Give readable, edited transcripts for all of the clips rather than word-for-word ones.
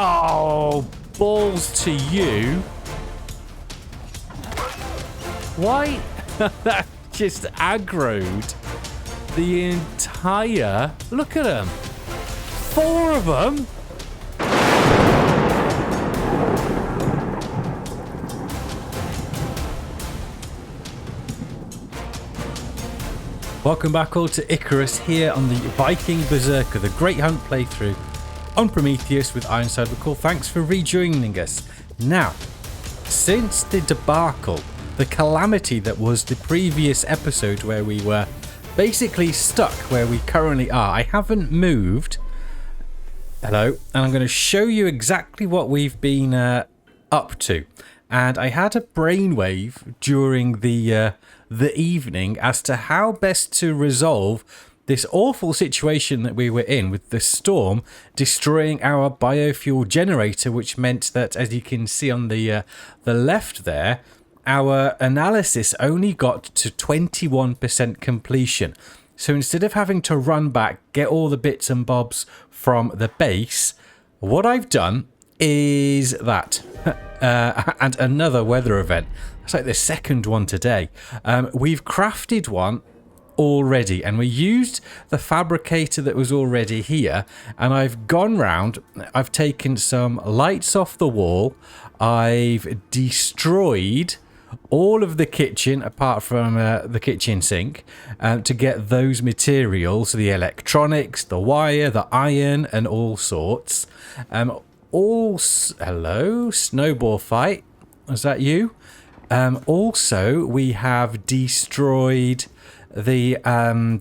Oh, balls to you. Why? That just aggroed the entire... Look at them. 4 of them. Welcome back all to Icarus here on the Viking Berserker, the Great Hunt playthrough on Prometheus with Ironside Recall. Thanks for rejoining us. Now, since the debacle, the calamity that was the previous episode where we were basically stuck where we currently are, I haven't moved. Hello, and I'm going to show you exactly what we've been up to. And I had a brainwave during the evening as to how best to resolve this awful situation that we were in with the storm destroying our biofuel generator, which meant that, as you can see on the left there, our analysis only got to 21% completion. So instead of having to run back, get all the bits and bobs from the base, what I've done is that. And another weather event. It's like the second one today. We've crafted one already, and we used the fabricator that was already here, and I've gone round, I've taken some lights off the wall, I've destroyed all of the kitchen apart from the kitchen sink to get those materials, the electronics, the wire, the iron, and all sorts. Hello, snowball fight. Was that you? Also, we have destroyed the.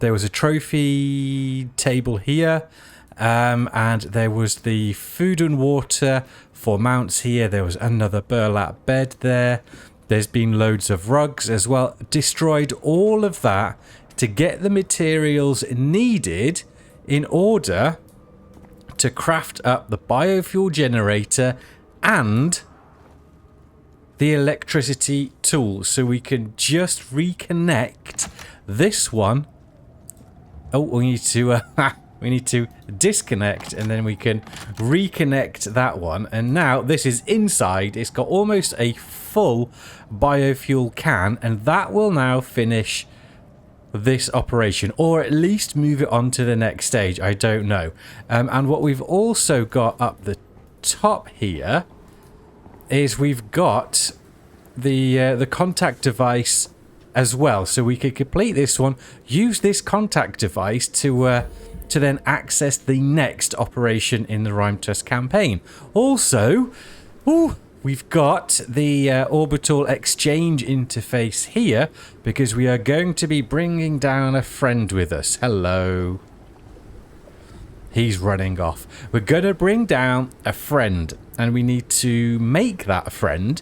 There was a trophy table here, and there was the food and water for mounts here. There was another burlap bed there. There's been loads of rugs as well. Destroyed all of that to get the materials needed in order to craft up the biofuel generator and the electricity tool, so we can just reconnect this one. Oh, we need to disconnect, and then we can reconnect that one. And now this is inside. It's got almost a full biofuel can, and that will now finish this operation, or at least move it on to the next stage. I don't know. And what we've also got up the top here is we've got the contact device as well, so we could complete this one, use this contact device to then access the next operation in the Rime Tusk campaign. Also, we've got the orbital exchange interface here, because we are going to be bringing down a friend with us. Hello. He's running off. We're going to bring down a friend, and we need to make that friend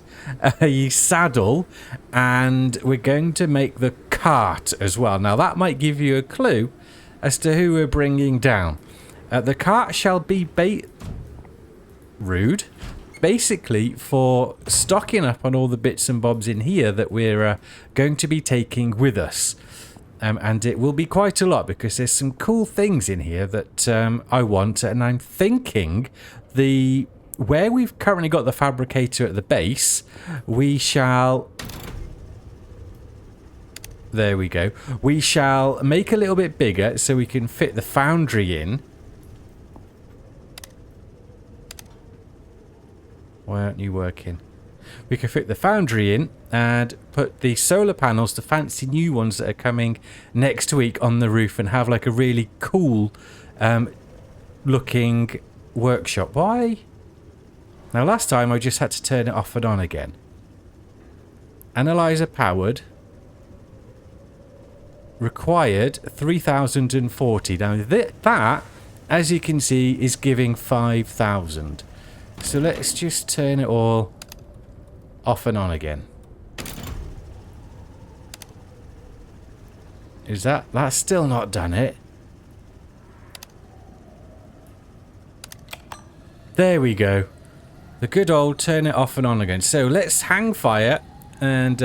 a saddle, and we're going to make the cart as well. Now, that might give you a clue as to who we're bringing down. The cart shall be rude. Basically for stocking up on all the bits and bobs in here that we're going to be taking with us. And it will be quite a lot, because there's some cool things in here that I want. And I'm thinking where we've currently got the fabricator at the base, we shall... There we go. We shall make a little bit bigger so we can fit the foundry in. Why aren't you working? We can fit the foundry in and put the solar panels, the fancy new ones that are coming next week, on the roof, and have like a really cool looking workshop. Why? Now, last time I just had to turn it off and on again. Analyzer powered. Required 3040. Now that, as you can see, is giving 5000. So let's just turn it all off and on again. Is that's still not done it? There we go. The good old turn it off and on again. So let's hang fire and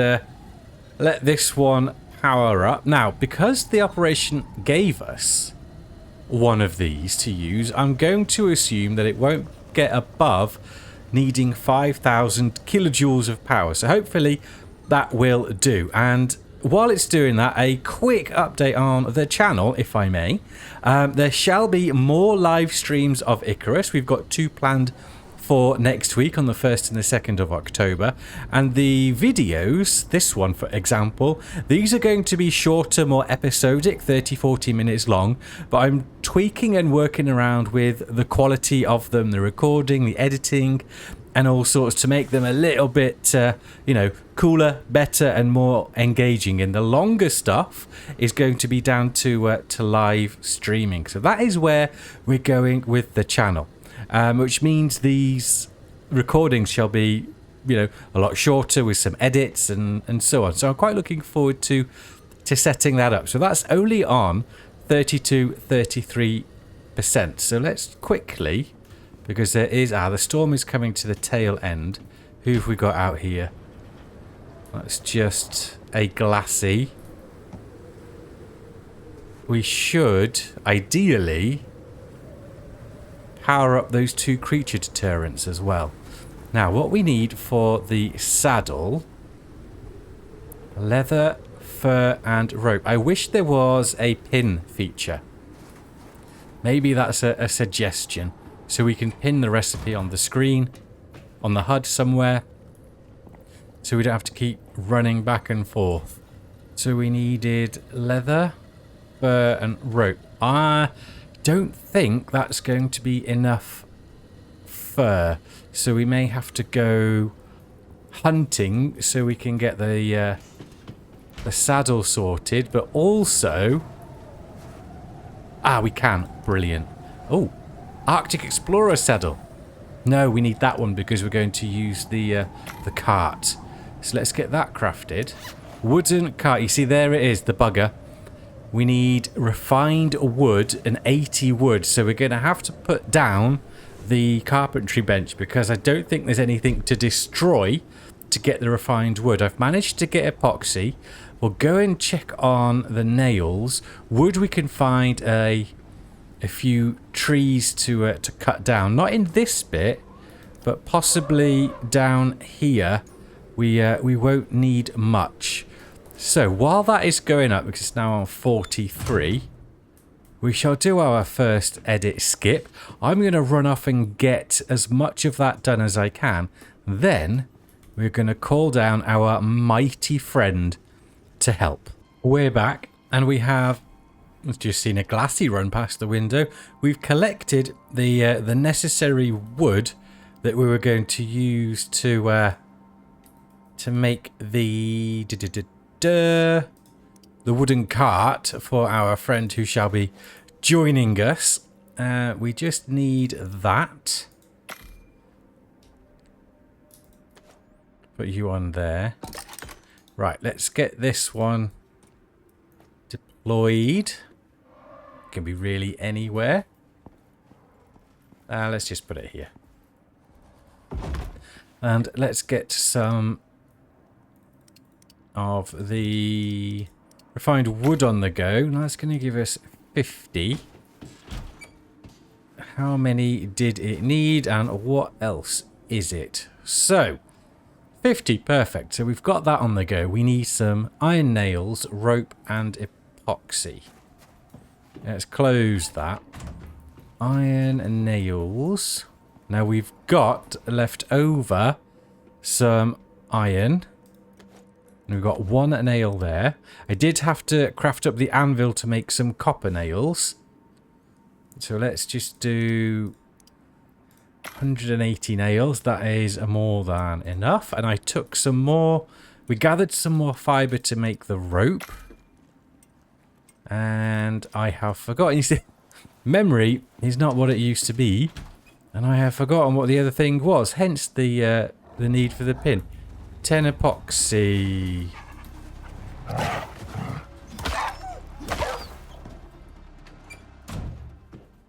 let this one power up. Now, because the operation gave us one of these to use, I'm going to assume that it won't get above needing 5,000 kilojoules of power. So hopefully that will do. And while it's doing that, a quick update on the channel, if I may. There shall be more live streams of Icarus. We've got 2 planned for next week on the 1st and the 2nd of October. And the videos, this one for example, these are going to be shorter, more episodic, 30-40 minutes long, but I'm tweaking and working around with the quality of them, the recording, the editing, and all sorts to make them a little bit, you know, cooler, better, and more engaging. And the longer stuff is going to be down to live streaming. So that is where we're going with the channel. Which means these recordings shall be, you know, a lot shorter with some edits and so on. So I'm quite looking forward to setting that up. So that's only on 32-33%. So let's quickly, because there is, the storm is coming to the tail end. Who have we got out here? That's just a glassy. We should, ideally, power up those 2 creature deterrents as well. Now, what we need for the saddle: leather, fur, and rope. I wish there was a pin feature. Maybe that's a suggestion. So we can pin the recipe on the screen, on the HUD somewhere, so we don't have to keep running back and forth. So we needed leather, fur, and rope. Don't think that's going to be enough fur, so we may have to go hunting so we can get the saddle sorted. But also, we can. Brilliant. Oh, Arctic Explorer saddle. No, we need that one because we're going to use the cart. So let's get that crafted. Wooden cart. You see, there it is, the bugger. We need refined wood and 80 wood. So we're going to have to put down the carpentry bench because I don't think there's anything to destroy to get the refined wood. I've managed to get epoxy. We'll go and check on the nails. Wood, we can find a few trees to cut down. Not in this bit, but possibly down here. We won't need much. So while that is going up, because it's now on 43, we shall do our first edit skip. I'm going to run off and get as much of that done as I can. Then we're going to call down our mighty friend to help. We're back, and we have just seen a glassy run past the window. We've collected the necessary wood that we were going to use to make the wooden cart for our friend who shall be joining us. We just need that. Put you on there. Right, let's get this one deployed. Can be really anywhere. Let's just put it here. And let's get some of the refined wood on the go. Now that's going to give us 50. How many did it need and what else is it? So 50, perfect. So we've got that on the go. We need some iron nails, rope, and epoxy. Let's close that. Iron and nails. Now we've got left over some iron. And we've got 1 nail there. I did have to craft up the anvil to make some copper nails. So let's just do 180 nails. That is more than enough. And I took some more. We gathered some more fiber to make the rope. And I have forgotten. You see, memory is not what it used to be. And I have forgotten what the other thing was. Hence the need for the pin. 10 epoxy.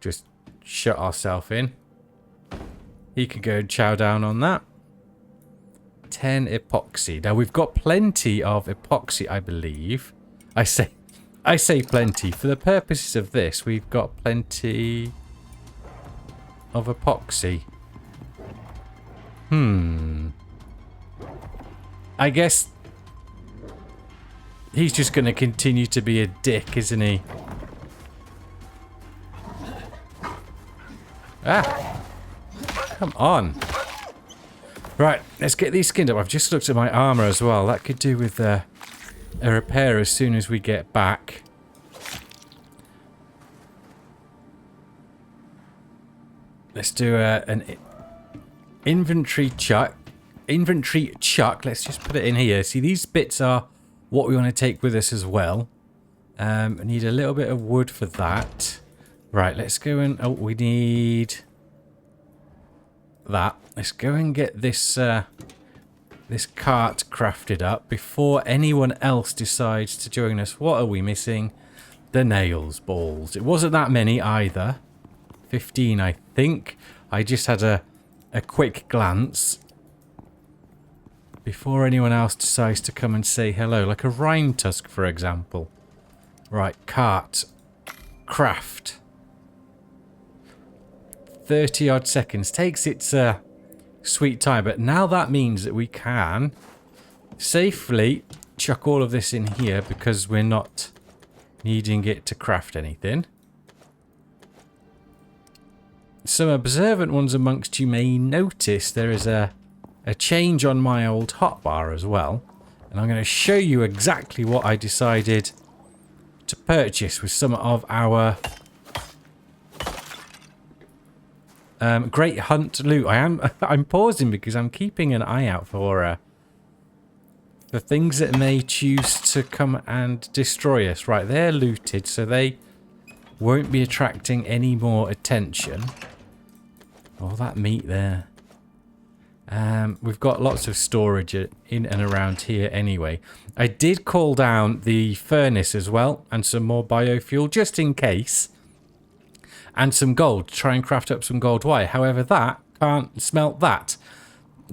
Just shut ourselves in. He can go and chow down on that. 10 epoxy. Now we've got plenty of epoxy, I believe. I say plenty. For the purposes of this, we've got plenty of epoxy. I guess he's just going to continue to be a dick, isn't he? Ah! Come on. Right, let's get these skinned up. I've just looked at my armor as well. That could do with a repair as soon as we get back. Let's do an inventory chuck. Inventory chuck. Let's just put it in here. See, these bits are what we want to take with us as well. I need a little bit of wood for that. Right, let's go and... Oh, we need that. Let's go and get this this cart crafted up before anyone else decides to join us. What are we missing? The nails, balls. It wasn't that many either. 15, I think. I just had a quick glance before anyone else decides to come and say hello. Like a rhine tusk, for example. Right, cart. Craft. 30 odd seconds. Takes its sweet time, but now that means that we can safely chuck all of this in here because we're not needing it to craft anything. Some observant ones amongst you may notice there is a change on my old hotbar as well, and I'm going to show you exactly what I decided to purchase with some of our Great Hunt loot. I'm pausing because I'm keeping an eye out for things that may choose to come and destroy us. Right, they're looted, so they won't be attracting any more attention. All that meat there. We've got lots of storage in and around here anyway. I did call down the furnace as well and some more biofuel just in case. And some gold to try and craft up some gold wire. However, that can't smelt that.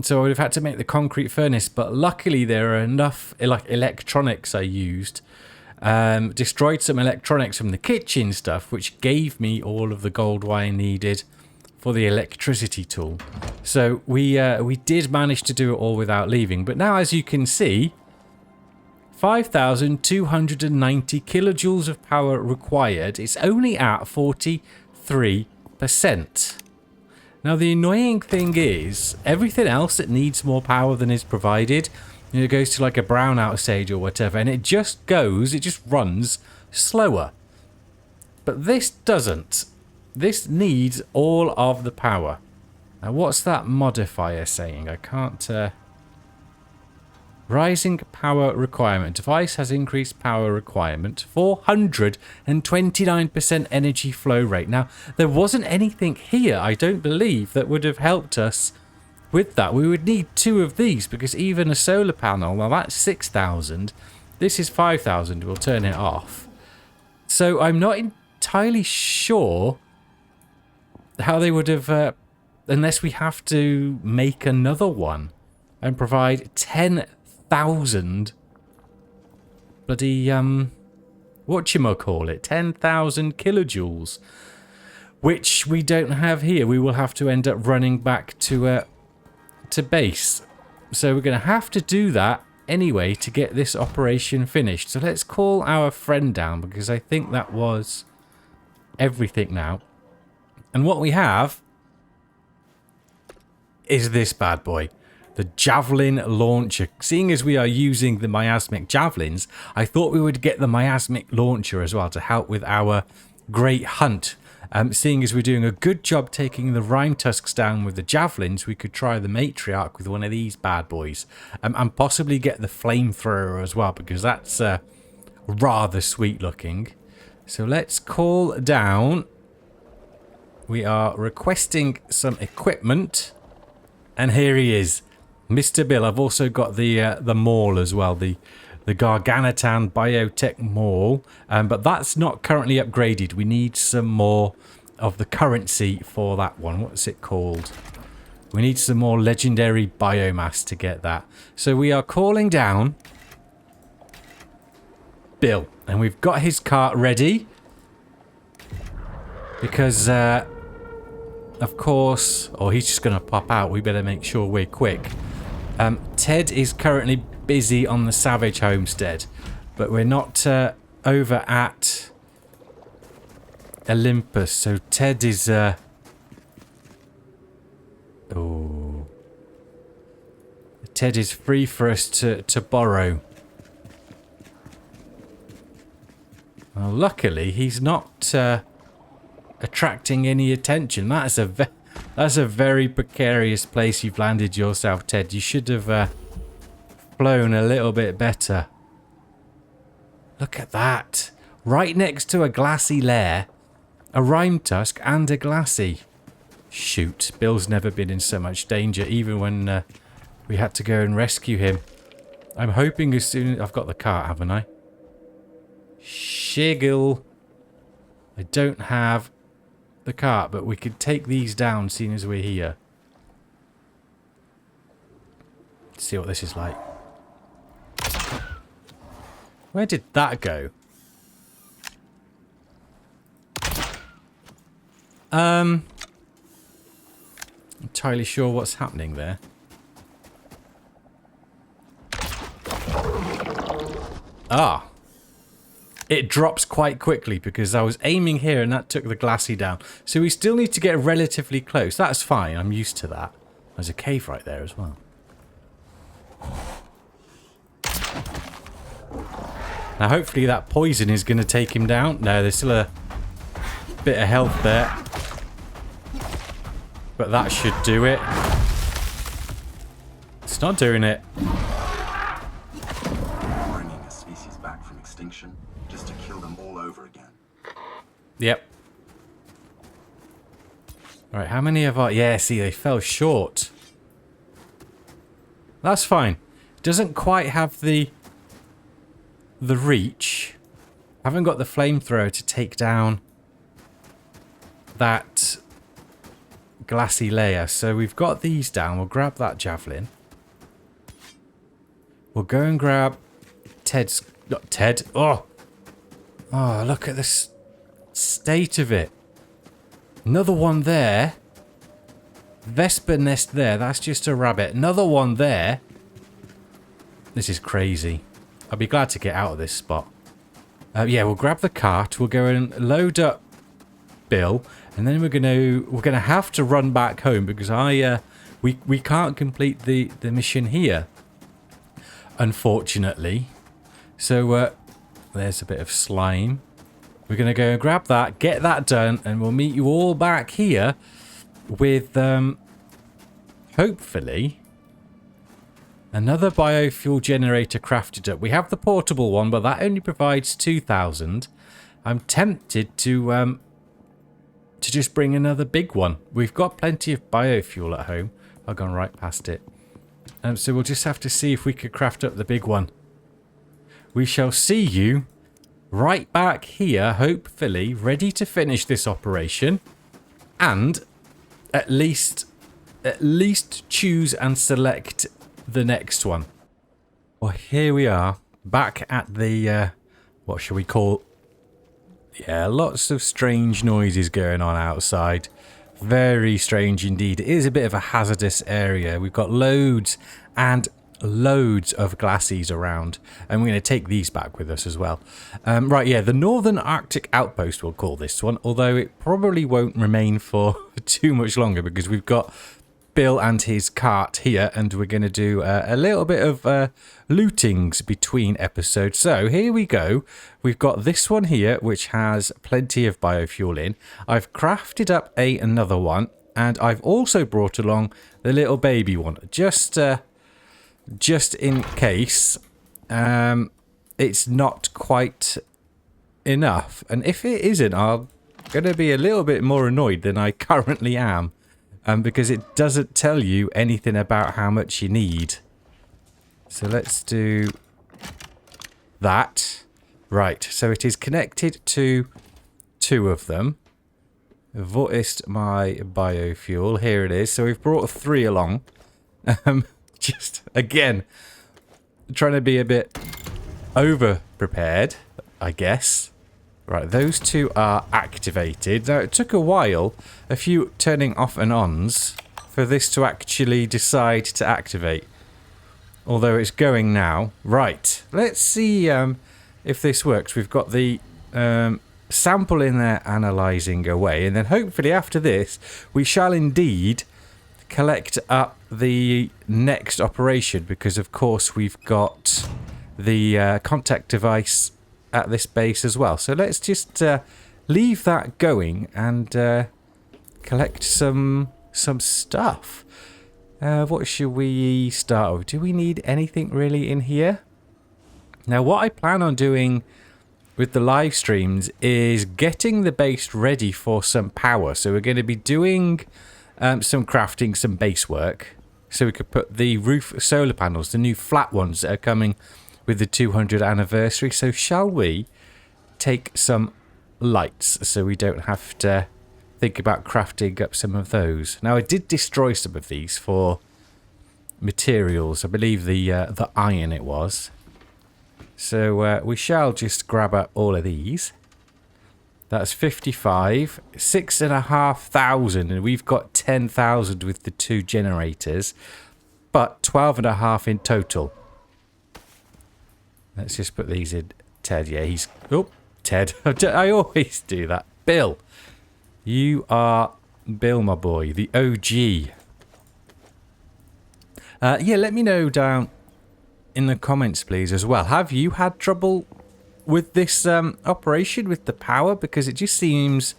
So I would have had to make the concrete furnace, but luckily there are enough electronics I used. Destroyed some electronics from the kitchen stuff, which gave me all of the gold wire needed for the electricity tool. So we did manage to do it all without leaving. But now, as you can see, 5,290 kilojoules of power required. It's only at 43%. Now, the annoying thing is, everything else that needs more power than is provided, it goes to like a brownout stage or whatever, and it just runs slower. But this doesn't. This needs all of the power. Now, what's that modifier saying? I can't... Rising power requirement. Device has increased power requirement. 429% energy flow rate. Now, there wasn't anything here, I don't believe, that would have helped us with that. We would need 2 of these because even a solar panel, well, that's 6,000. This is 5,000. We'll turn it off. So I'm not entirely sure how they would have, unless we have to make another one and provide 10,000 bloody, whatchamacallit, 10,000 kilojoules, which we don't have here. We will have to end up running back to base. So we're going to have to do that anyway to get this operation finished. So let's call our friend down because I think that was everything now. And what we have is this bad boy. The javelin launcher. Seeing as we are using the miasmic javelins, I thought we would get the miasmic launcher as well to help with our great hunt. Seeing as we're doing a good job taking the rhine tusks down with the javelins, we could try the matriarch with one of these bad boys. And possibly get the flamethrower as well, because that's rather sweet looking. So let's call down. We are requesting some equipment. And here he is. Mr. Bill. I've also got the maul as well, the Garganitan Biotech maul, but that's not currently upgraded. We need some more of the currency for that one. What's it called? We need some more legendary biomass to get that. So we are calling down Bill, and we've got his cart ready because of course... Oh, he's just going to pop out. We better make sure we're quick. Ted is currently busy on the Savage Homestead. But we're not over at Olympus. So Ted is... Oh... Ted is free for us to borrow. Well, luckily, he's not attracting any attention. That's a very precarious place you've landed yourself, Ted. You should have flown a little bit better. Look at that. Right next to a glassy lair, a rime tusk and a glassy. Shoot, Bill's never been in so much danger, even when... we had to go and rescue him. I'm hoping as soon as... I've got the cart, haven't I? Shiggle. I don't have the cart, but we could take these down seeing as we're here. Let's see what this is like. Where did that go? Entirely sure what's happening there. Ah. It drops quite quickly because I was aiming here and that took the glassy down. So we still need to get relatively close. That's fine. I'm used to that. There's a cave right there as well. Now hopefully that poison is going to take him down. No, there's still a bit of health there. But that should do it. It's not doing it. Just to kill them all over again. Yep. Alright, how many of our... Yeah, see, they fell short. That's fine. Doesn't quite have the reach. I haven't got the flamethrower to take down that glassy layer. So we've got these down. We'll grab that javelin. We'll go and grab Ted's... Not Ted. Oh! Oh, look at this state of it. Another one there. Vesper nest there. That's just a rabbit. Another one there. This is crazy. I'll be glad to get out of this spot. Yeah, we'll grab the cart. We'll go and load up Bill, and then we're gonna have to run back home because we can't complete the mission here, unfortunately. So there's a bit of slime. We're going to go and grab that, get that done, and we'll meet you all back here with, hopefully, another biofuel generator crafted up. We have the portable one, but that only provides 2,000. I'm tempted to just bring another big one. We've got plenty of biofuel at home. I've gone right past it. So we'll just have to see if we could craft up the big one. We shall see you right back here, hopefully, ready to finish this operation. And at least choose and select the next one. Well, here we are, back at the, what shall we call... Yeah, lots of strange noises going on outside. Very strange indeed. It is a bit of a hazardous area. We've got loads and loads of glassies around, and we're going to take these back with us as well. Right, yeah, the Northern Arctic Outpost we'll call this one, although it probably won't remain for too much longer because we've got Bill and his cart here, and we're going to do a little bit of lootings between episodes. So here we go. We've got this one here, which has plenty of biofuel in. I've crafted up another one, and I've also brought along the little baby one, just in case it's not quite enough. And if it isn't, I'm going to be a little bit more annoyed than I currently am, because it doesn't tell you anything about how much you need. So let's do that. Right, so it is connected to 2 of them. What is my biofuel? Here it is. So we've brought 3 along. Just, again, trying to be a bit over-prepared, I guess. Right, those two are activated. Now, it took a while, a few turning off and ons, for this to actually decide to activate. Although it's going now. Right, let's see if this works. We've got the sample in there analysing away, and then hopefully after this, we shall indeed collect up the next operation, because of course we've got the contact device at this base as well. So let's just leave that going and collect some stuff. What should we start with? Do we need anything really in here? Now, what I plan on doing with the live streams is getting the base ready for some power. So we're going to be doing some crafting, some base work, so we could put the roof solar panels, the new flat ones that are coming with the 200th anniversary. So shall we take some lights so we don't have to think about crafting up some of those. Now, I did destroy some of these for materials. I believe the iron it was. So we shall just grab up all of these. That's 55, 6,500, and we've got 10,000 with the 2 generators, but 12.5 in total. Let's just put these in. Ted, yeah, he's... Oh, Ted. I always do that. Bill. You are Bill, my boy. The OG. Yeah, let me know down in the comments, please, as well. Have you had trouble with this operation, with the power? Because it just seems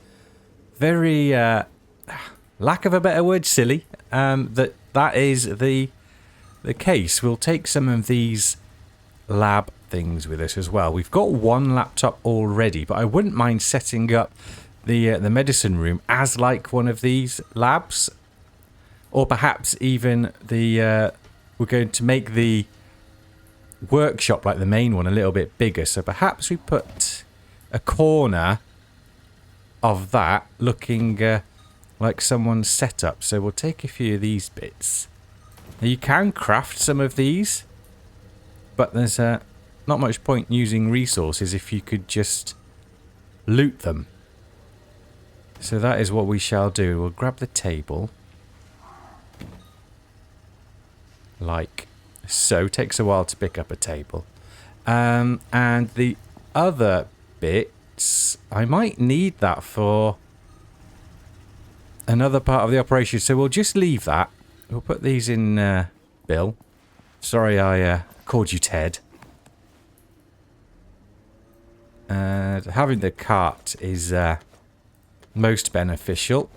very... lack of a better word, silly. That is the case. We'll take some of these lab things with us as well. We've got one laptop already, but I wouldn't mind setting up the medicine room as like one of these labs, or perhaps even the we're going to make the workshop, like the main one, a little bit bigger. So perhaps we put a corner of that looking like someone's setup. So we'll take a few of these bits. Now, you can craft some of these, but there's not much point using resources if you could just loot them. So that is what we shall do. We'll grab the table. Like so. Takes a while to pick up a table. And the other bits, I might need that for another part of the operation. So we'll just leave that. We'll put these in Bill. Sorry I called you Ted. Having the cart is most beneficial.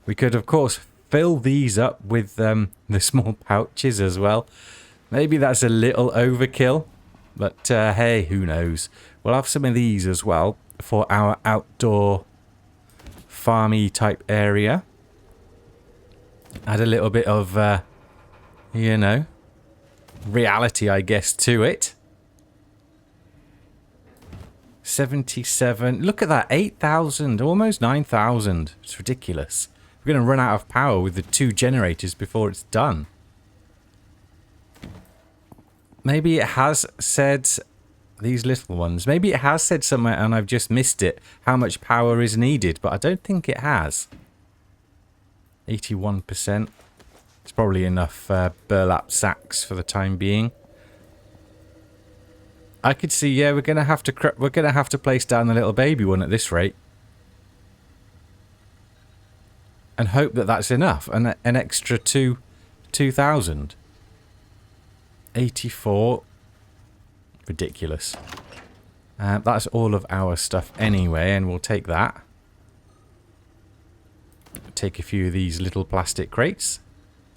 We could, of course, fill these up with the small pouches as well. Maybe that's a little overkill, but hey, who knows? We'll have some of these as well for our outdoor farmy type area. Add a little bit of, you know, reality, I guess, to it. 77. Look at that. 8,000. Almost 9,000. It's ridiculous. We're going to run out of power with the 2 generators before it's done. Maybe it has said... These little ones. Maybe it has said somewhere and I've just missed it. How much power is needed. But I don't think it has. 81%. It's probably enough burlap sacks for the time being. I could see, yeah, we're gonna have to place down the little baby one at this rate, and hope that that's enough. An extra 2,000. 84. Ridiculous. That's all of our stuff anyway, and we'll take that. Take a few of these little plastic crates.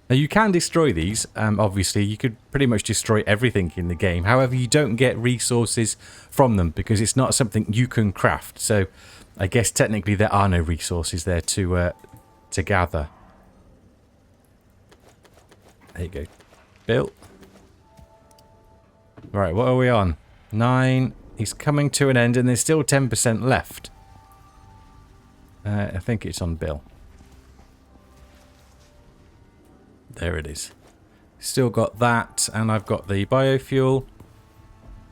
Now, you can destroy these. Obviously, you could pretty much destroy everything in the game. However, you don't get resources from them because it's not something you can craft. So, I guess technically there are no resources there to gather. There you go. Bill. Right, what are we on? 9. He's coming to an end and there's still 10% left. I think it's on Bill. There it is. Still got that, and I've got the biofuel.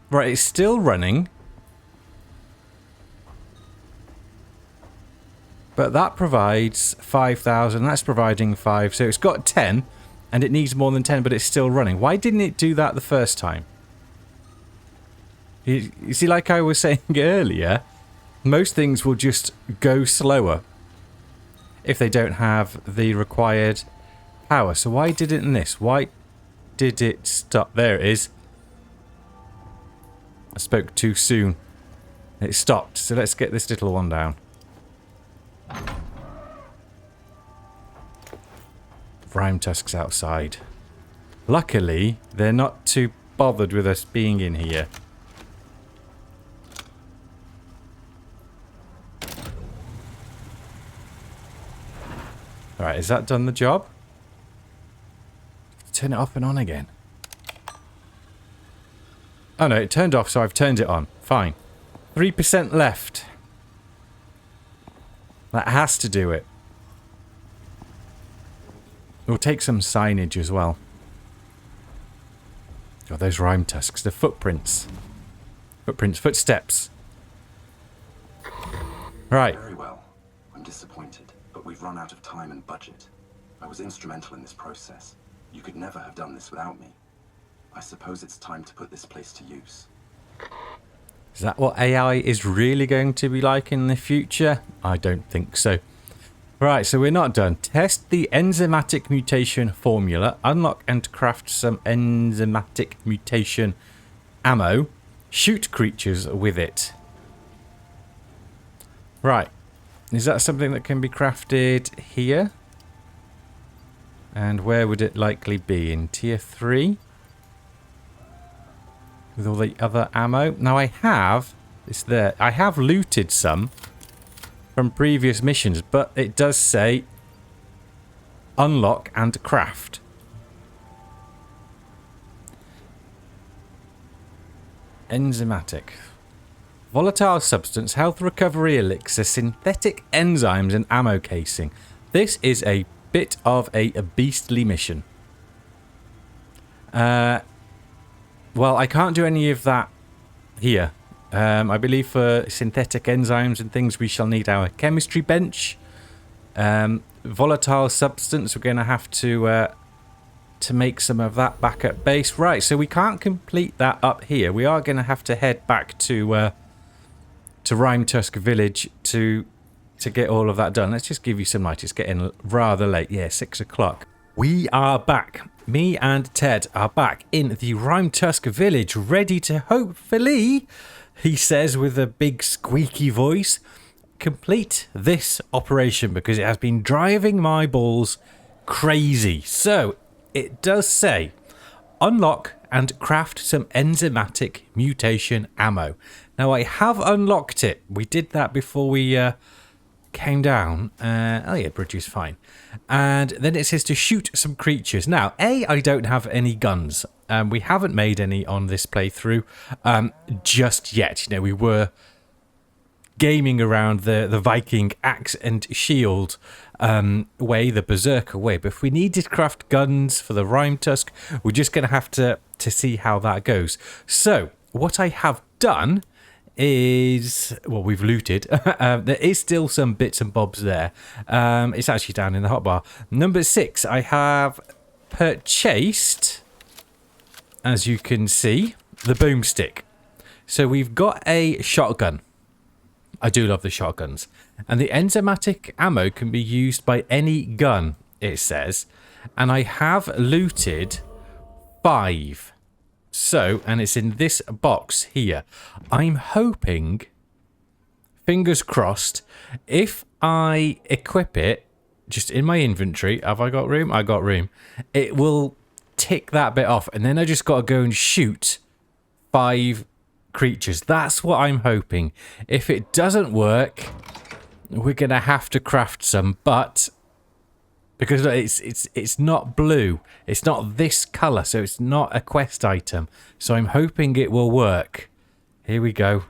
Right, it's still running. But that provides 5,000. That's providing 5. So it's got 10. And it needs more than 10, but it's still running. Why didn't it do that the first time? You see, like I was saying earlier, most things will just go slower if they don't have the required power. So why did it in this? Why did it stop? There it is. I spoke too soon. It stopped. So let's get this little one down. Rime tusks outside. Luckily, they're not too bothered with us being in here. Alright, has that done the job? Turn it off and on again. Oh no, it turned off, so I've turned it on. Fine. 3% left. That has to do it. We'll take some signage as well. Oh, those rime tusks. The footprints. Footprints. Footsteps. Right. Very well. I'm disappointed, but we've run out of time and budget. I was instrumental in this process. You could never have done this without me. I suppose it's time to put this place to use. Is that what AI is really going to be like in the future? I don't think so. Right, so we're not done. Test the enzymatic mutation formula. Unlock and craft some enzymatic mutation ammo. Shoot creatures with it. Right. Is that something that can be crafted here? And where would it likely be? In tier 3? With all the other ammo? Now I have... It's there. I have looted some from previous missions, but it does say unlock and craft. Enzymatic. Volatile substance, health recovery elixir, synthetic enzymes and ammo casing. This is a bit of a beastly mission. Well, I can't do any of that here. I believe for synthetic enzymes and things we shall need our chemistry bench. Volatile substance, we're going to have to make some of that back at base. Right, so we can't complete that up here. We are going to have to head back to Rime Tusk Village to get all of that done. Let's just give you some light. It's getting rather late. Yeah, 6 o'clock. We are back. Me and Ted are back in the Rime Tusk Village, ready to hopefully, he says with a big squeaky voice, complete this operation because it has been driving my balls crazy. So, it does say, unlock and craft some enzymatic mutation ammo. Now, I have unlocked it. We did that before we came down. Oh yeah, bridge is fine. And then it says to shoot some creatures. Now, I don't have any guns. We haven't made any on this playthrough just yet. You know, we were gaming around the Viking axe and shield way, the berserker way. But if we needed to craft guns for the Rime Tusk, we're just going to have to see how that goes. So, what I have done is, well, we've looted. There is still some bits and bobs there. It's actually down in the hotbar. Number 6, I have purchased, as you can see, the boomstick. So we've got a shotgun. I do love the shotguns. And the enzymatic ammo can be used by any gun, it says. And I have looted 5. So, and it's in this box here. I'm hoping, fingers crossed, if I equip it just in my inventory, have I got room? I got room. It will tick that bit off, and then I just got to go and shoot 5 creatures. That's what I'm hoping. If it doesn't work, we're going to have to craft some, but because it's not blue, it's not this color, so it's not a quest item. So I'm hoping it will work. Here we go.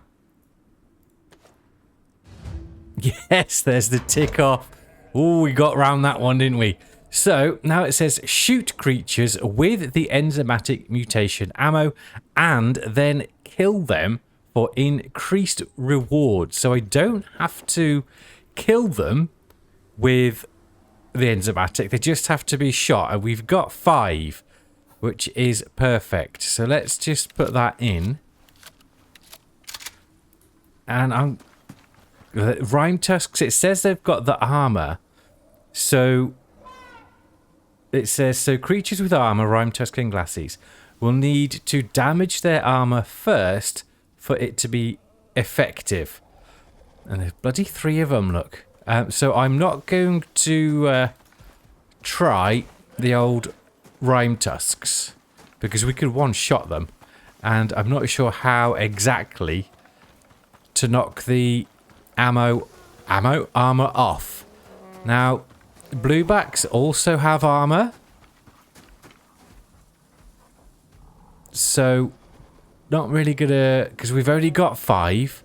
Yes, there's the tick off. Oh, we got round that one, didn't we? So now it says shoot creatures with the enzymatic mutation ammo and then kill them for increased reward. So I don't have to kill them with the Enzymatic. They just have to be shot, and we've got 5, which is perfect. So let's just put that in. And Rime Tusks, it says they've got the armor. So it says, so creatures with armor, Rime Tusk and Glassies, will need to damage their armor first for it to be effective. And there's bloody 3 of them, look. So I'm not going to try the old Rime Tusks, because we could one-shot them. And I'm not sure how exactly to knock the armor off. Now, bluebacks also have armor. So, not really gonna, because we've only got 5.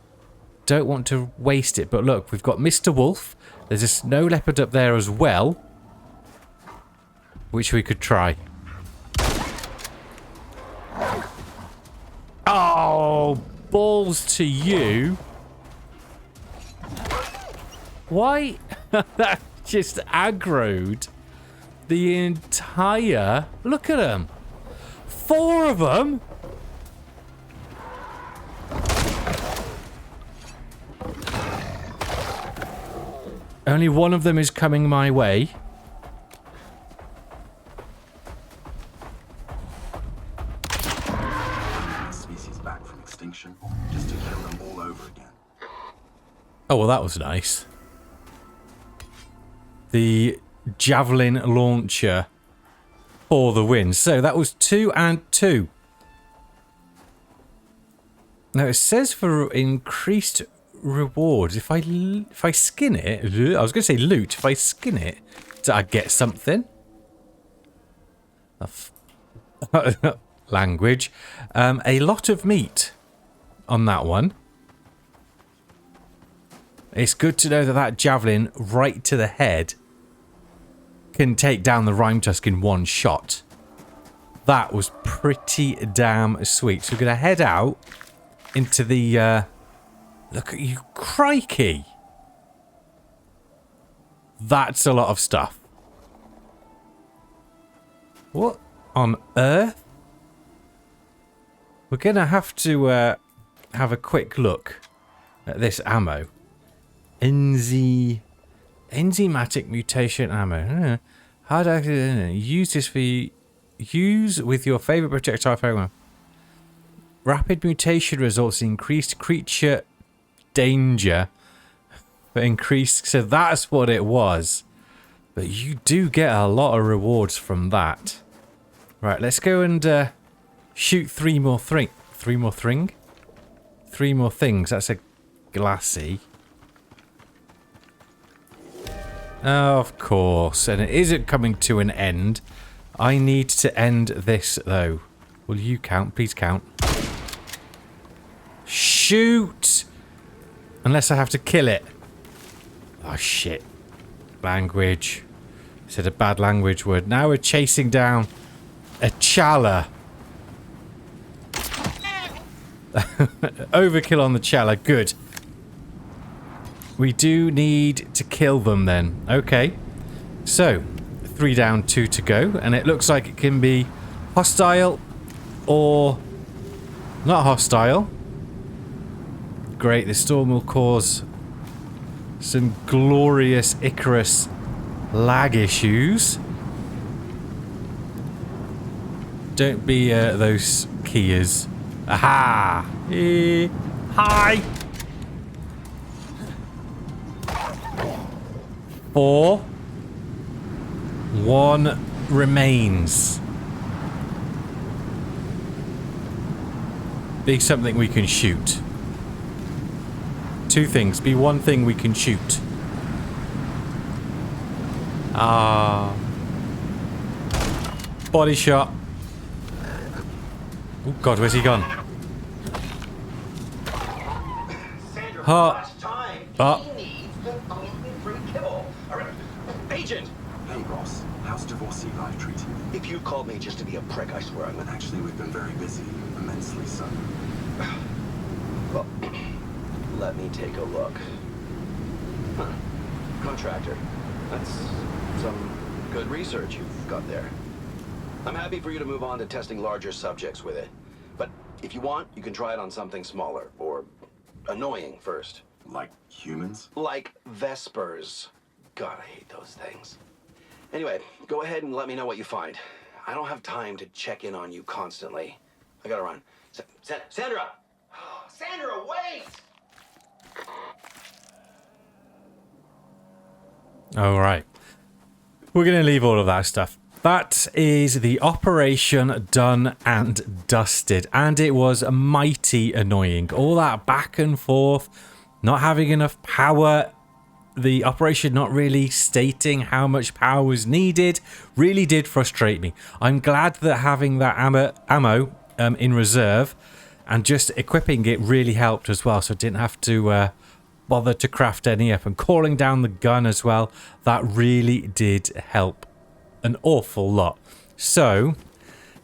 Don't want to waste it. But look, we've got Mr. Wolf. There's a snow leopard up there as well, which we could try. Oh, balls to you. Why? That just aggroed the entire... Look at them. 4 of them. Only one of them is coming my way. Species back from extinction, just to kill them all over again. Oh, well, that was nice. The javelin launcher for the win. So that was 2 and 2. Now it says for increased rewards, if I skin it, I was going to say loot. If I skin it, do I get something? Language. A lot of meat on that one. It's good to know that that javelin right to the head can take down the Rime Tusk in one shot. That was pretty damn sweet. So we're going to head out into the... look at you, crikey! That's a lot of stuff. What on earth? We're going to have to have a quick look at this ammo. Enzymatic mutation ammo. Hard active. Use this for use with your favorite projectile program. Rapid mutation results in increased creature danger, but increased. So that's what it was. But you do get a lot of rewards from that. Right, let's go and shoot 3 more things. That's a glassy. Of course, and it isn't coming to an end. I need to end this, though. Will you count? Please count. Shoot! Unless I have to kill it. Oh, shit. Language. I said a bad language word. Now we're chasing down a Chala. Overkill on the Chala. Good. We do need to kill them then. Okay. So, 3 down, 2 to go. And it looks like it can be hostile or not hostile. Great. The storm will cause some glorious Icarus lag issues. Don't be those Kias. Aha! Hi! 4. 1 remains. Be something we can shoot. 2 things. Be 1 thing we can shoot. Ah. Body shot. Oh God, where's he gone? Agent! Hey, boss. How's divorcee life treating you? If you called me just to be a prick, I swear I would. Actually, we've been very busy. Immensely so. Well, let me take a look. Huh. Contractor. That's some good research you've got there. I'm happy for you to move on to testing larger subjects with it. But if you want, you can try it on something smaller, or annoying first. Like humans? Like Vespers. God, I hate those things. Anyway, go ahead and let me know what you find. I don't have time to check in on you constantly. I gotta run. Sandra! Sandra, wait! All right. We're going to leave all of that stuff. That is the operation done and dusted. And it was mighty annoying. All that back and forth, not having enough power, the operation not really stating how much power was needed, really did frustrate me. I'm glad that having that ammo in reserve and just equipping it really helped as well. So I didn't have to bother to craft any up. And calling down the gun as well, that really did help an awful lot. So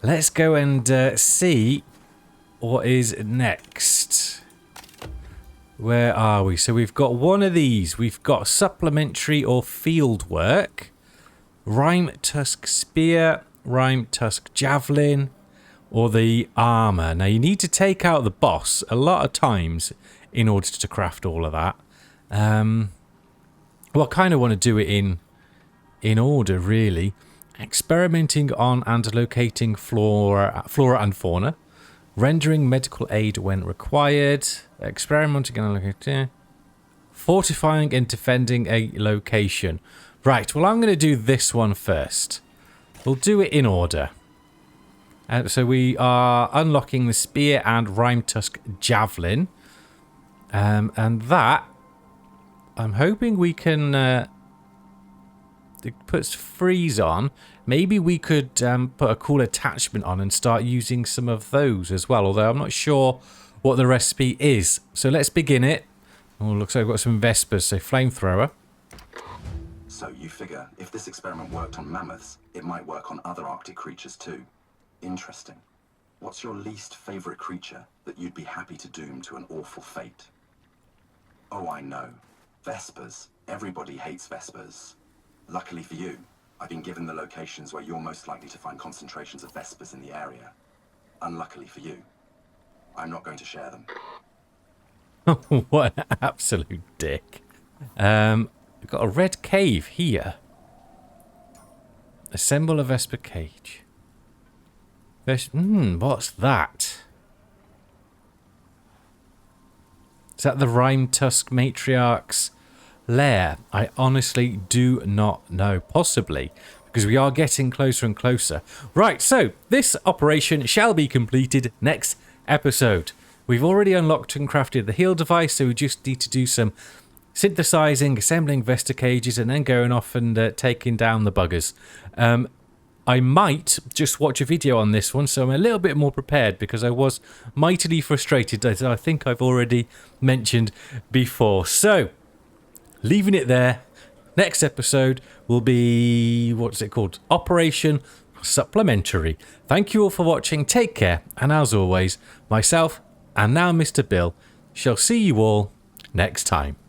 let's go and see what is next. Where are we? So we've got one of these. We've got supplementary or field work, Rime Tusk Spear, Rime Tusk Javelin, or the armor. Now you need to take out the boss a lot of times in order to craft all of that. Well, I kind of want to do it in order, really. Experimenting on and locating flora and fauna. Rendering medical aid when required. Experimenting and locating. Fortifying and defending a location. Right, well, I'm going to do this one first. We'll do it in order. So we are unlocking the spear and Rime Tusk Javelin. And that, I'm hoping we can... it puts freeze on. Maybe we could put a cool attachment on and start using some of those as well. Although I'm not sure what the recipe is. So let's begin it. Oh, looks like I've got some Vespers. So flamethrower. So you figure if this experiment worked on mammoths, it might work on other Arctic creatures too. Interesting. What's your least favorite creature that you'd be happy to doom to an awful fate? Oh, I know. Vespers. Everybody hates Vespers. Luckily for you, I've been given the locations where you're most likely to find concentrations of Vespers in the area. Unluckily for you, I'm not going to share them. What an absolute dick. We've got a red cave here. Assemble a Vesper cage. What's that? Is that the Rime Tusk Matriarch's lair? I honestly do not know. Possibly, because we are getting closer and closer. Right, so this operation shall be completed next episode. We've already unlocked and crafted the heal device, so we just need to do some synthesizing, assembling Vesta cages, and then going off and taking down the buggers. I might just watch a video on this one, so I'm a little bit more prepared, because I was mightily frustrated, as I think I've already mentioned before. So, leaving it there. Next episode will be, what's it called? Operation Supplementary. Thank you all for watching. Take care. And as always, myself and now Mr. Bill shall see you all next time.